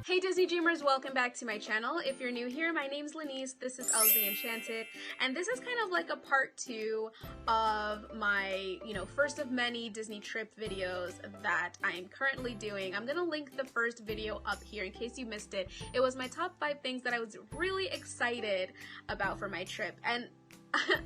Hey Disney Dreamers, welcome back to my channel. If you're new here, my name's Lanice, this is Elsie Enchanted, and this is kind of like a part 2 of my, first of many Disney trip videos that I'm currently doing. I'm gonna link the first video up here in case you missed it. It was my top 5 things that I was really excited about for my trip, and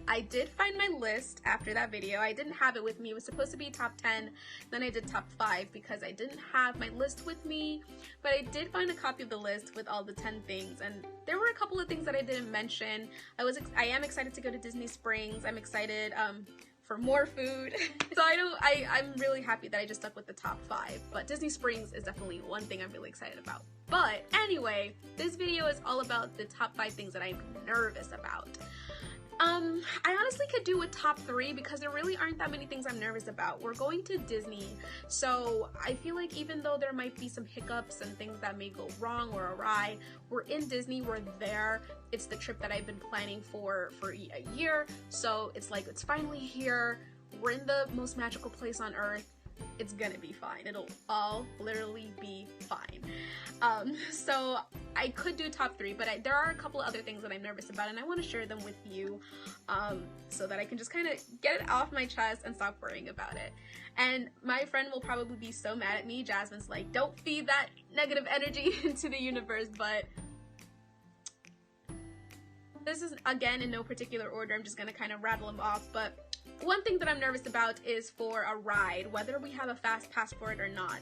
I did find my list after that video. I didn't have it with me. It was supposed to be top 10, then I did top 5 because I didn't have my list with me, but I did find a copy of the list with all the 10 things, and there were a couple of things that I didn't mention. I am excited to go to Disney Springs. I'm excited for more food. So I'm really happy that I just stuck with the top 5, but Disney Springs is definitely one thing I'm really excited about. But anyway, this video is all about the top 5 things that I'm nervous about. I honestly could do a top 3 because there really aren't that many things I'm nervous about. We're going to Disney, so I feel like even though there might be some hiccups and things that may go wrong or awry, we're in Disney, we're there. It's the trip that I've been planning for a year, so it's like it's finally here. We're in the most magical place on earth. It's gonna be fine. It'll all literally be fine. So I could do top 3, but there are a couple of other things that I'm nervous about, and I want to share them with you so that I can just kind of get it off my chest and stop worrying about it. And my friend will probably be so mad at me. Jasmine's like, don't feed that negative energy into the universe, but this is, again, in no particular order. I'm just gonna kind of rattle them off, but one thing that I'm nervous about is for a ride, whether we have a Fastpass for it or not,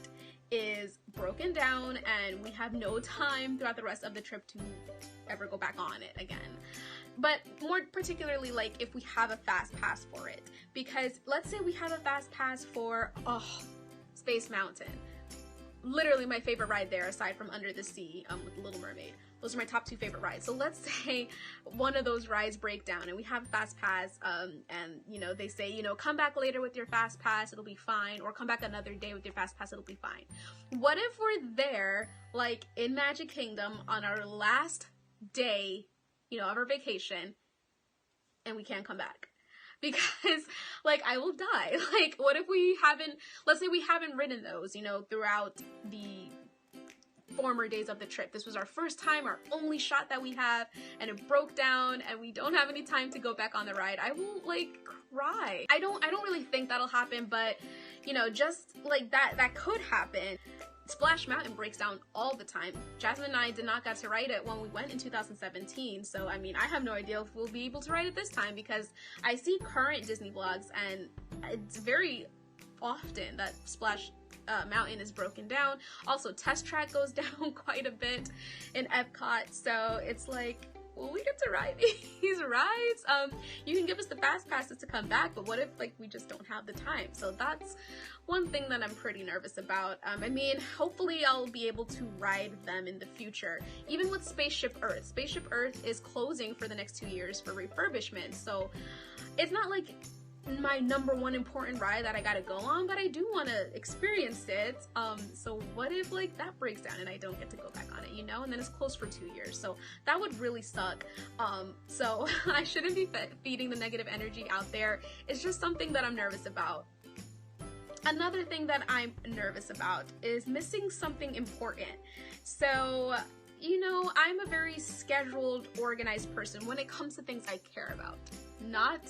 is broken down and we have no time throughout the rest of the trip to ever go back on it again. But more particularly, like, if we have a Fastpass for it, because let's say we have a Fastpass for, Space Mountain. Literally my favorite ride there, aside from Under the Sea with The Little Mermaid. Those are my top 2 favorite rides. So let's say one of those rides break down and we have a fast pass, and they say, come back later with your fast pass, it'll be fine, or come back another day with your fast pass, it'll be fine. What if we're there, like in Magic Kingdom, on our last day, of our vacation, and we can't come back? Because, like, I will die. Like, what if we haven't, let's say we haven't ridden those, throughout the former days of the trip. This was our first time, our only shot that we have, and it broke down and we don't have any time to go back on the ride. I will, like, cry. I don't really think that'll happen, but just like that could happen. Splash Mountain breaks down all the time. Jasmine and I did not get to ride it when we went in 2017, so I mean, I have no idea if we'll be able to ride it this time, because I see current Disney vlogs and it's very often that Splash Mountain is broken down. Also, Test Track goes down quite a bit in Epcot, so it's like, will we get to ride these rides? You can give us the fast passes to come back, but what if, like, we just don't have the time? So that's one thing that I'm pretty nervous about. I mean, hopefully I'll be able to ride them in the future. Even with Spaceship Earth. Spaceship Earth is closing for the next 2 years for refurbishment, so it's not like my #1 important ride that I gotta go on, but I do want to experience it. So what if, like, that breaks down and I don't get to go back on it, and then it's closed for 2 years, so that would really suck. So I shouldn't be feeding the negative energy out there. It's just something that I'm nervous about. Another thing that I'm nervous about is missing something important. So, I'm a very scheduled, organized person when it comes to things I care about. Not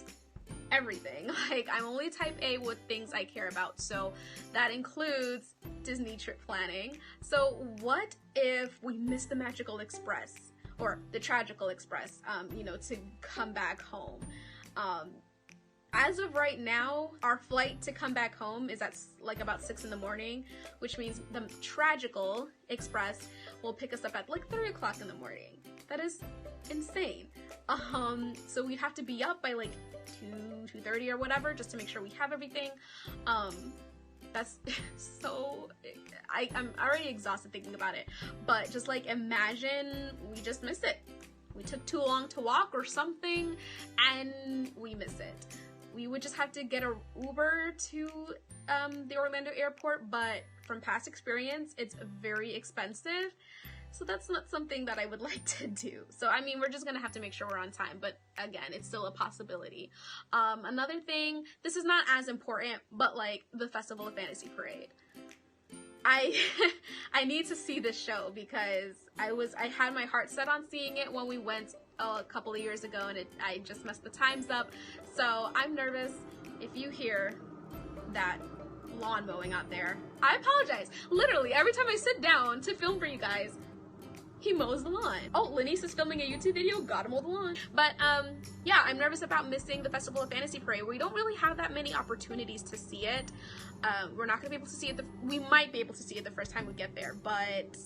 everything. Like, I'm only type A with things I care about, so that includes Disney trip planning. So what if we miss the Magical Express or the Tragical Express, to come back home? As of right now, our flight to come back home is at like about 6 in the morning, which means the Tragical Express will pick us up at like 3 o'clock in the morning. That is insane. So we'd have to be up by like 2:30 or whatever just to make sure we have everything. That's so, I'm already exhausted thinking about it, but just like imagine we just miss it. We took too long to walk or something and we miss it. We would just have to get a Uber to the Orlando airport, but from past experience, it's very expensive. So that's not something that I would like to do. So, I mean, we're just gonna have to make sure we're on time, but again, it's still a possibility. Another thing, this is not as important, but like the Festival of Fantasy Parade. I I need to see this show because I had my heart set on seeing it when we went a couple of years ago, and I just messed the times up. So I'm nervous. If you hear that lawn mowing out there, I apologize. Literally, every time I sit down to film for you guys, he mows the lawn. Oh, Lanice is filming a YouTube video, gotta mow the lawn. But yeah, I'm nervous about missing the Festival of Fantasy Parade. We don't really have that many opportunities to see it. We're not gonna be able to see it, we might be able to see it the first time we get there, but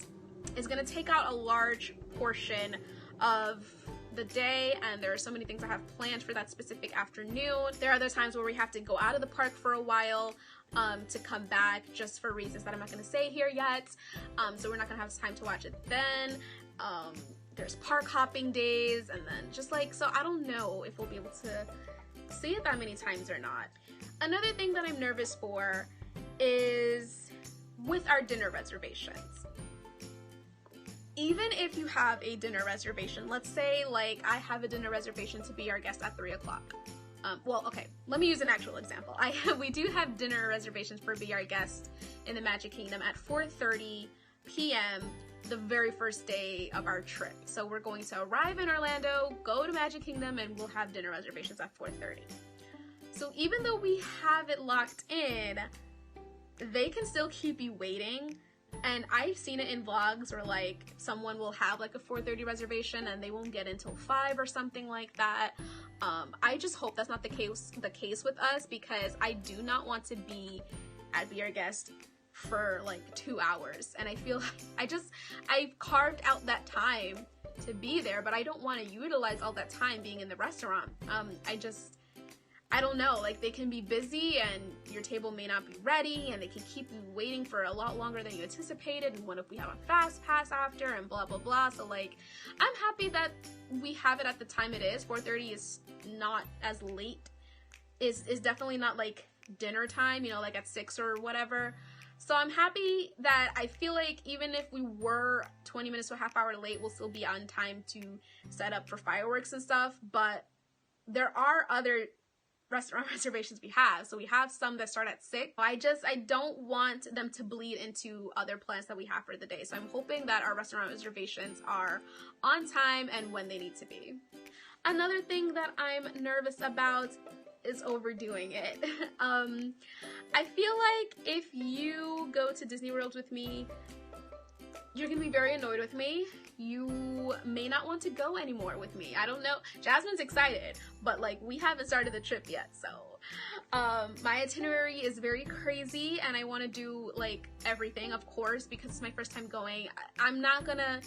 it's gonna take out a large portion of the day, and there are so many things I have planned for that specific afternoon. There are other times where we have to go out of the park for a while to come back, just for reasons that I'm not going to say here yet. So we're not going to have time to watch it then. There's park hopping days, and then just like, so I don't know if we'll be able to see it that many times or not. Another thing that I'm nervous for is with our dinner reservations. Even if you have a dinner reservation, let's say like I have a dinner reservation to be our guest at 3 o'clock. Well, okay, let me use an actual example. We do have dinner reservations for Be Our Guest in the Magic Kingdom at 4:30 p.m. the very first day of our trip. So we're going to arrive in Orlando, go to Magic Kingdom, and we'll have dinner reservations at 4:30. So even though we have it locked in, they can still keep you waiting. And I've seen it in vlogs where like someone will have like a 4:30 reservation and they won't get until 5 or something like that. I just hope that's not the case with us, because I do not want to be at Be Our Guest for like 2 hours. And I feel like I've carved out that time to be there, but I don't want to utilize all that time being in the restaurant. I don't know, like they can be busy and your table may not be ready, and they can keep you waiting for a lot longer than you anticipated, and what if we have a Fastpass after, and blah blah blah. So like, I'm happy that we have it at the time it is. 4:30 is not as late, is definitely not like dinner time, you know, like at 6 or whatever. So I'm happy that I feel like even if we were 20 minutes to a half hour late, we'll still be on time to set up for fireworks and stuff. But there are other restaurant reservations we have. So we have some that start at 6. I don't want them to bleed into other plans that we have for the day. So I'm hoping that our restaurant reservations are on time and when they need to be. Another thing that I'm nervous about is overdoing it. I feel like if you go to Disney World with me, you're gonna be very annoyed with me. You may not want to go anymore with me. I don't know. Jasmine's excited, but like we haven't started the trip yet, so my itinerary is very crazy and I want to do like everything, of course, because it's my first time going. I'm not gonna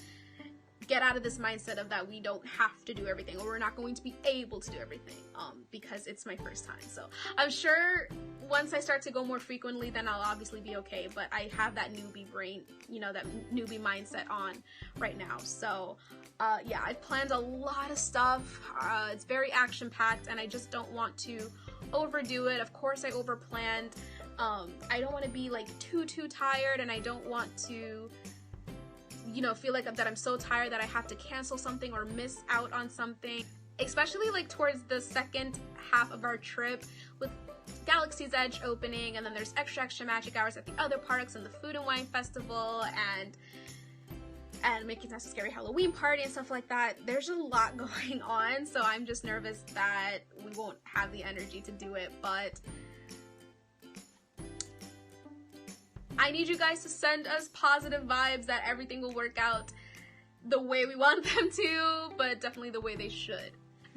get out of this mindset of that we don't have to do everything, or we're not going to be able to do everything, because it's my first time. So I'm sure once I start to go more frequently, then I'll obviously be okay, but I have that newbie brain, you know, that newbie mindset on right now. So yeah, I've planned a lot of stuff. It's very action-packed and I just don't want to overdo it. Of course I overplanned. I don't want to be like too tired, and I don't want to, you know, feel like that I'm so tired that I have to cancel something or miss out on something, especially like towards the second half of our trip with Galaxy's Edge opening, and then there's extra magic hours at the other parks and the Food and Wine Festival and Mickey's Not So Scary Halloween Party and stuff like that. There's a lot going on, so I'm just nervous that we won't have the energy to do it, but I need you guys to send us positive vibes that everything will work out the way we want them to, but definitely the way they should.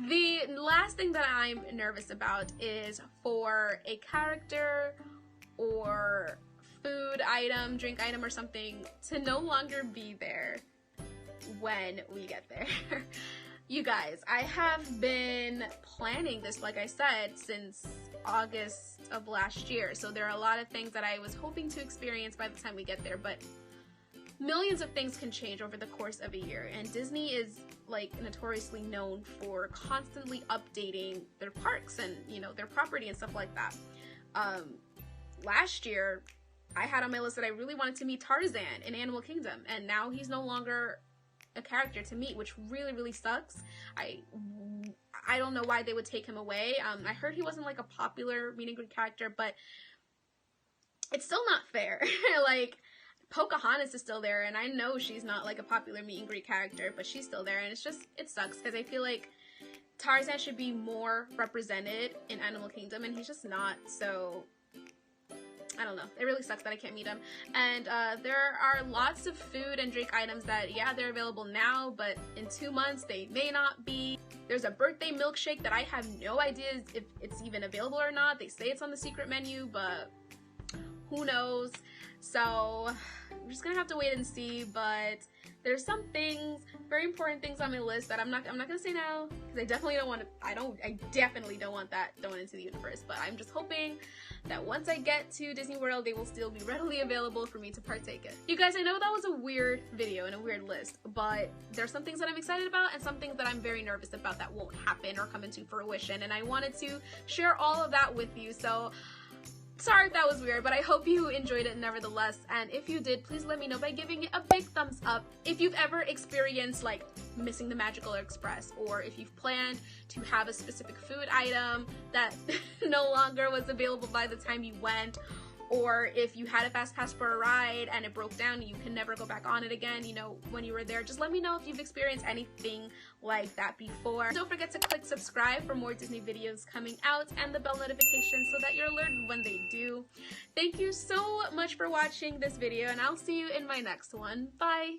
The last thing that I'm nervous about is for a character or food item, drink item or something to no longer be there when we get there. You guys, I have been planning this, like I said, since August of last year. So there are a lot of things that I was hoping to experience by the time we get there, but millions of things can change over the course of a year. And Disney is like notoriously known for constantly updating their parks and, you know, their property and stuff like that. Last year, I had on my list that I really wanted to meet Tarzan in Animal Kingdom, and now he's no longer a character to meet, which really sucks. I don't know why they would take him away. I heard he wasn't like a popular meet and greet character, but it's still not fair. Like, Pocahontas is still there, and I know she's not like a popular meet and greet character, but she's still there, and it's just, it sucks because I feel like Tarzan should be more represented in Animal Kingdom, and he's just not. So I don't know. It really sucks that I can't meet him. And there are lots of food and drink items that, yeah, they're available now, but in 2 months they may not be. There's a birthday milkshake that I have no idea if it's even available or not. They say it's on the secret menu, but who knows? So I'm just gonna have to wait and see. But there's some things, very important things on my list that I'm not gonna say now, because I definitely don't want to. I definitely don't want that thrown into the universe. But I'm just hoping that once I get to Disney World, they will still be readily available for me to partake in. You guys, I know that was a weird video and a weird list, but there's some things that I'm excited about and some things that I'm very nervous about that won't happen or come into fruition, and I wanted to share all of that with you. So sorry if that was weird, but I hope you enjoyed it nevertheless, and if you did, please let me know by giving it a big thumbs up. If you've ever experienced like missing the Magical Express, or if you've planned to have a specific food item that no longer was available by the time you went, or if you had a fast pass for a ride and it broke down and you can never go back on it again, you know, when you were there, just let me know if you've experienced anything like that before. Don't forget to click subscribe for more Disney videos coming out and the bell notification so that you're alerted when they do. Thank you so much for watching this video, and I'll see you in my next one. Bye!